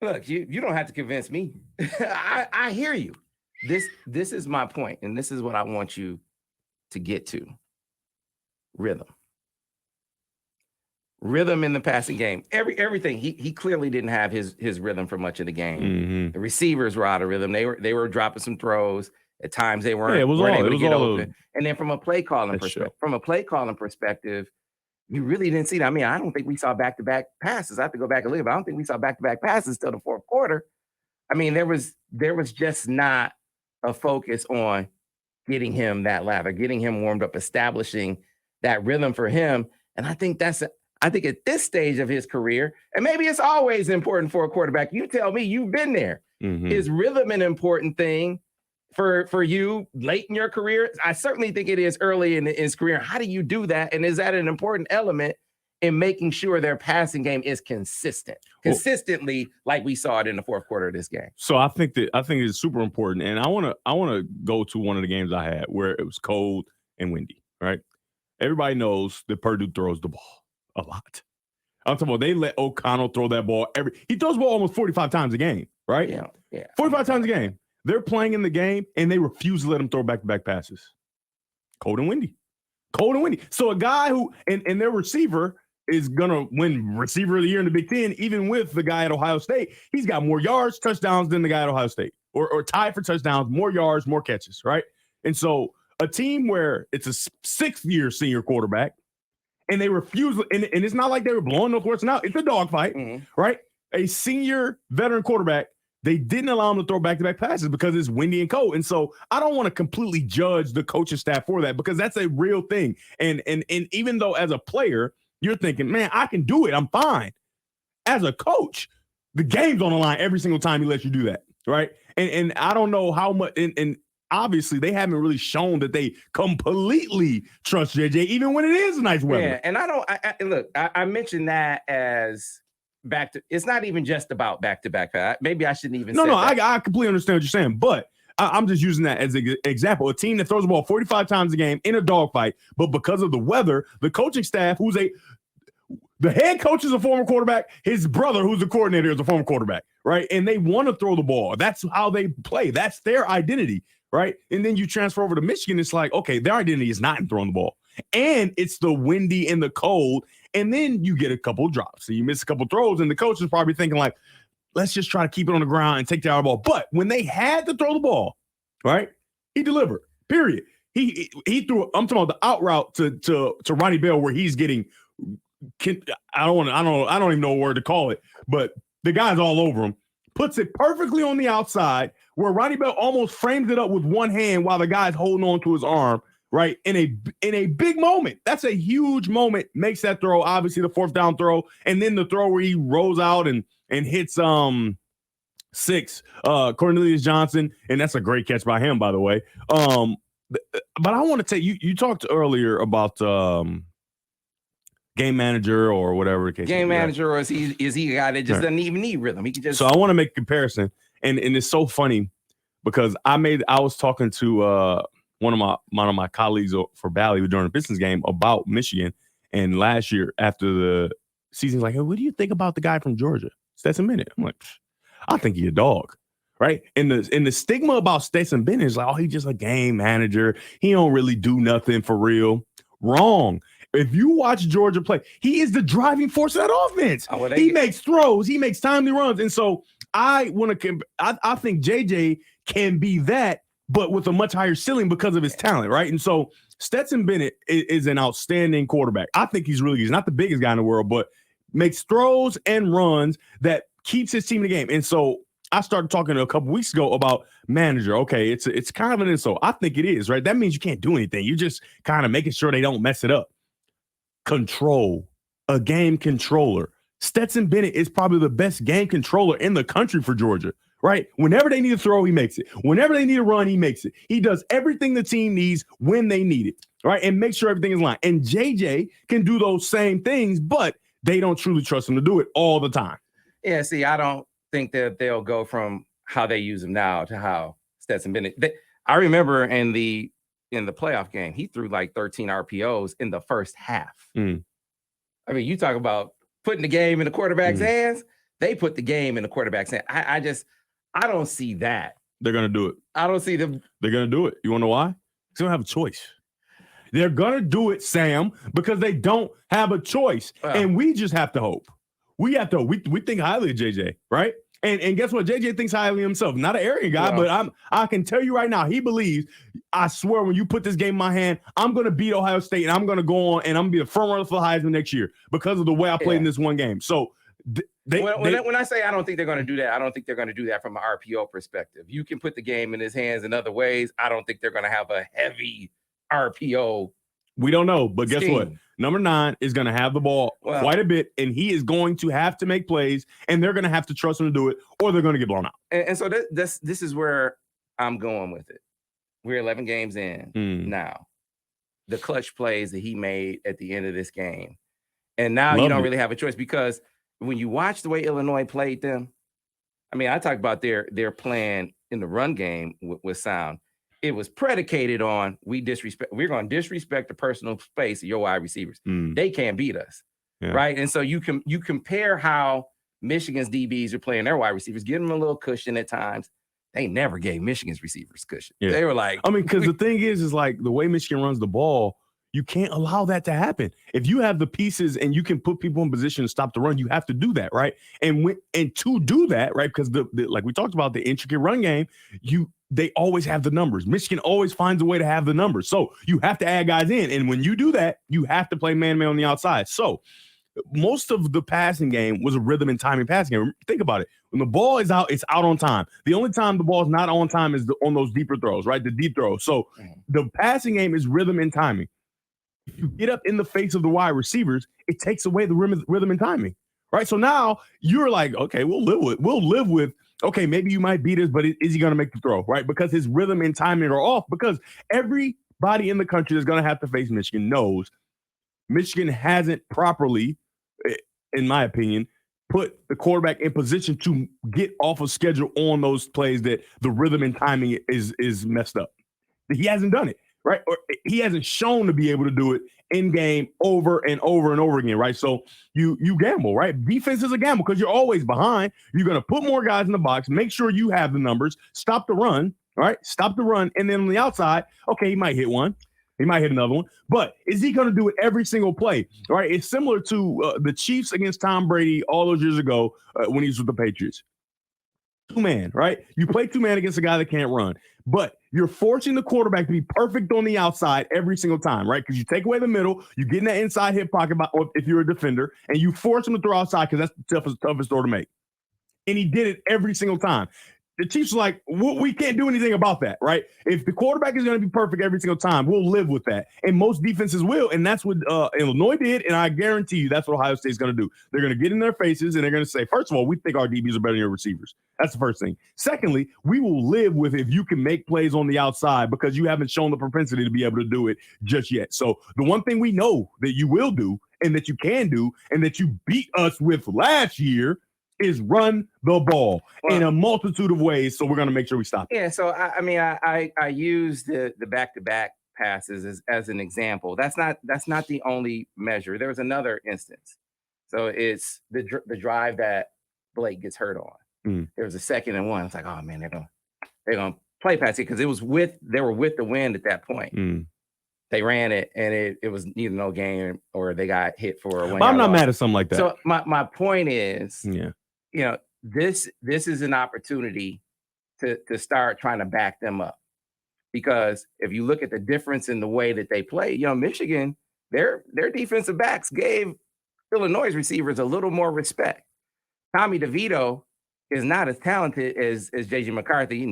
Look, you don't have to convince me. I hear you. This is my point, and this is what I want you to get to. Rhythm in the passing game. Everything. He clearly didn't have his rhythm for much of the game. Mm-hmm. The receivers were out of rhythm. They were dropping some throws. At times they weren't able to get open. And then from a play calling perspective, you really didn't see that. I mean, I don't think we saw back-to-back passes. I have to go back and look, but I don't think we saw back-to-back passes till the fourth quarter. I mean, there was just not a focus on getting him that lather, getting him warmed up, establishing that rhythm for him. And I think at this stage of his career, and maybe it's always important for a quarterback. You tell me, you've been there. Mm-hmm. Is rhythm an important thing for you late in your career? I certainly think it is early in his career. How do you do that? And is that an important element in making sure their passing game is consistently like we saw it in the fourth quarter of this game? So I think it's super important. And I want to go to one of the games I had where it was cold and windy, right? Everybody knows that Purdue throws the ball a lot. I'm talking about they let O'Connell throw that ball he throws the ball almost 45 times a game, right? Yeah. 45 times a game. They're playing in the game, and they refuse to let him throw back-to-back passes. Cold and windy. So a guy who and their receiver is going to win receiver of the year in the Big Ten, even with the guy at Ohio State. He's got more yards, touchdowns than the guy at Ohio State, or tied for touchdowns, more yards, more catches, right? And so a team where it's a sixth-year senior quarterback, and they refuse, and it's not like they were blowing no horse out. It's a dogfight, right? A senior veteran quarterback, they didn't allow him to throw back-to-back passes because it's windy and cold. And so I don't want to completely judge the coaching staff for that because that's a real thing. And even though as a player, you're thinking, man, I can do it. I'm fine. As a coach, the game's on the line every single time he lets you do that, right? And I don't know how much – and obviously they haven't really shown that they completely trust JJ even when it is nice weather. Yeah, and I mentioned that as – it's not even just about back-to-back. Maybe I shouldn't even say that. I completely understand what you're saying, but I'm just using that as an example. A team that throws the ball 45 times a game in a dogfight, but because of the weather, the coaching staff, the head coach is a former quarterback, his brother, who's the coordinator, is a former quarterback, right? And they want to throw the ball. That's how they play. That's their identity, right? And then you transfer over to Michigan, it's like, okay, their identity is not in throwing the ball. And it's the windy and the cold. And then you get a couple of drops. So you miss a couple of throws, and the coach is probably thinking like, let's just try to keep it on the ground and take the ball. But when they had to throw the ball, right, he delivered, period. He threw, I'm talking about the out route to Ronnie Bell where he's getting, I don't even know a word to call it, but the guy's all over him. Puts it perfectly on the outside where Ronnie Bell almost frames it up with one hand while the guy's holding on to his arm. Right, in a big moment. That's a huge moment. Makes that throw, obviously the fourth down throw, and then the throw where he rolls out and hits Cornelius Johnson, and that's a great catch by him, by the way. But I want to tell you, you talked earlier about game manager or whatever the case. Game manager, or is he a guy that just doesn't even need rhythm? He can just. So I want to make a comparison, and it's so funny because I was talking to one of my colleagues for Bally during a business game about Michigan. And last year after the season's like, hey, what do you think about the guy from Georgia, Stetson Bennett? I'm like, I think he's a dog, right? And the stigma about Stetson Bennett is like, oh, he's just a game manager. He don't really do nothing for real. Wrong. If you watch Georgia play, he is the driving force of that offense. He makes throws. He makes timely runs. And so I think JJ can be that, but with a much higher ceiling because of his talent, right? And so Stetson Bennett is an outstanding quarterback. I think he's not the biggest guy in the world, but makes throws and runs that keeps his team in the game. And so I started talking a couple weeks ago about manager. Okay, it's kind of an insult. I think it is, right? That means you can't do anything. You're just kind of making sure they don't mess it up. Control, a game controller. Stetson Bennett is probably the best game controller in the country for Georgia. Right? Whenever they need to throw, he makes it. Whenever they need to run, he makes it. He does everything the team needs when they need it. Right? And make sure everything is lined. And JJ can do those same things, but they don't truly trust him to do it all the time. Yeah, see, I don't think that they'll go from how they use him now to how Stetson Bennett. I remember in the playoff game, he threw like 13 RPOs in the first half. I mean, you talk about putting the game in the quarterback's hands. They put the game in the quarterback's hand. I don't see that. They're going to do it. I don't see them. They're going to do it. You want to know why? Because they don't have a choice. They're going to do it, Sam, because they don't have a choice. And we just have to hope. We have to. We think highly of JJ, right? And guess what? JJ thinks highly of himself. Not an arrogant guy, but I can tell you right now, he believes, I swear, when you put this game in my hand, I'm going to beat Ohio State, and I'm going to go on, and I'm going to be the front runner for Heisman next year because of the way I played in this one game. So when I say I don't think they're going to do that, I don't think they're going to do that from an RPO perspective. You can put the game in his hands in other ways. I don't think they're going to have a heavy RPO. We don't know, but guess what? Number 9 is going to have the ball quite a bit, and he is going to have to make plays, and they're going to have to trust him to do it, or they're going to get blown out. And so this is where I'm going with it. We're 11 games in now. The clutch plays that he made at the end of this game. And now you don't really have a choice, because when you watch the way Illinois played them, I mean, I talked about their plan in the run game with sound. It was predicated on we're going to disrespect the personal space of your wide receivers. They can't beat us, right? And so you compare how Michigan's DBs are playing their wide receivers, give them a little cushion at times. They never gave Michigan's receivers cushion. They were like, I mean, because the thing is like the way Michigan runs the ball, you can't allow that to happen. If you have the pieces and you can put people in position to stop the run, you have to do that, right? And to do that, right? Because like we talked about, the intricate run game, they always have the numbers. Michigan always finds a way to have the numbers. So you have to add guys in. And when you do that, you have to play man-to-man on the outside. So most of the passing game was a rhythm and timing passing game. Think about it. When the ball is out, it's out on time. The only time the ball is not on time is on those deeper throws, right? The deep throws. So the passing game is rhythm and timing. If you get up in the face of the wide receivers, it takes away the rhythm and timing, right? So now you're like, okay, we'll live with, okay, maybe you might beat us, but is he going to make the throw, right? Because his rhythm and timing are off, because everybody in the country that's going to have to face Michigan knows Michigan hasn't properly, in my opinion, put the quarterback in position to get off of schedule on those plays that the rhythm and timing is messed up. He hasn't done it, right? Or he hasn't shown to be able to do it in game over and over and over again, right? So you gamble, right? Defense is a gamble because you're always behind. You're going to put more guys in the box, make sure you have the numbers, stop the run, right? Stop the run. And then on the outside, okay, he might hit one. He might hit another one. But is he going to do it every single play, right? It's similar to the Chiefs against Tom Brady all those years ago when he was with the Patriots. 2-man, right? You play 2-man against a guy that can't run, but you're forcing the quarterback to be perfect on the outside every single time, right? Because you take away the middle, you get in that inside hip pocket if you're a defender, and you force him to throw outside because that's the toughest throw to make. And he did it every single time. The Chiefs are like, we can't do anything about that, right? If the quarterback is going to be perfect every single time, we'll live with that. And most defenses will, and that's what Illinois did, and I guarantee you that's what Ohio State's going to do. They're going to get in their faces, and they're going to say, first of all, we think our DBs are better than your receivers. That's the first thing. Secondly, we will live with if you can make plays on the outside because you haven't shown the propensity to be able to do it just yet. So the one thing we know that you will do and that you can do and that you beat us with last year is run the ball in a multitude of ways. So we're going to make sure we stop it. Yeah. So I use the back-to-back passes as an example. That's not the only measure. There was another instance. So it's the drive that Blake gets hurt on. There was a 2nd and 1. It's like, oh man, they're gonna play pass it because they were with the wind at that point. They ran it, and it was either no gain or they got hit for a win. I'm not mad at something like that. So my point is, this is an opportunity to start trying to back them up, because if you look at the difference in the way that they play, Michigan, their defensive backs gave Illinois' receivers a little more respect. Tommy DeVito is not as talented as JJ McCarthy.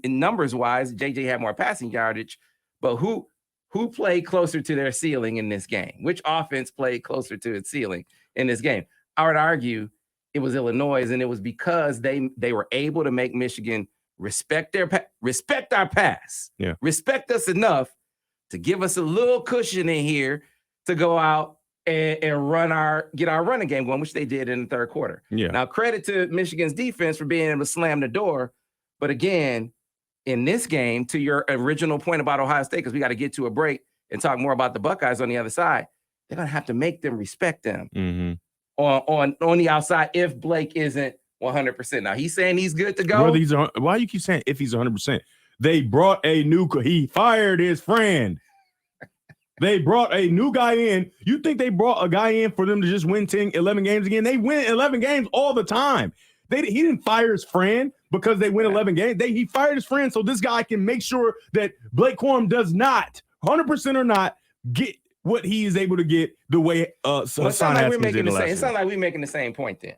Numbers wise, JJ had more passing yardage, but who played closer to their ceiling in this game? Which offense played closer to its ceiling in this game? I would argue it was Illinois, and it was because they were able to make Michigan respect our pass, respect us enough to give us a little cushion in here to go out and get our running game going, which they did in the third quarter. Now, credit to Michigan's defense for being able to slam the door. But again, in this game, to your original point about Ohio State, because we got to get to a break and talk more about the Buckeyes on the other side, they're going to have to make them respect them. on the outside if Blake isn't 100%. Now he's saying he's good to go. Brother, why you keep saying if he's 100%? They brought he fired his friend. They brought a new guy in. You think they brought a guy in for them to just win 10, 11 games again? They win 11 games all the time. He didn't fire his friend because they win 11 games. He fired his friend so this guy can make sure that Blake Corum does not, 100% or not, get what he is able to get the way it sounds like we're making the same point then.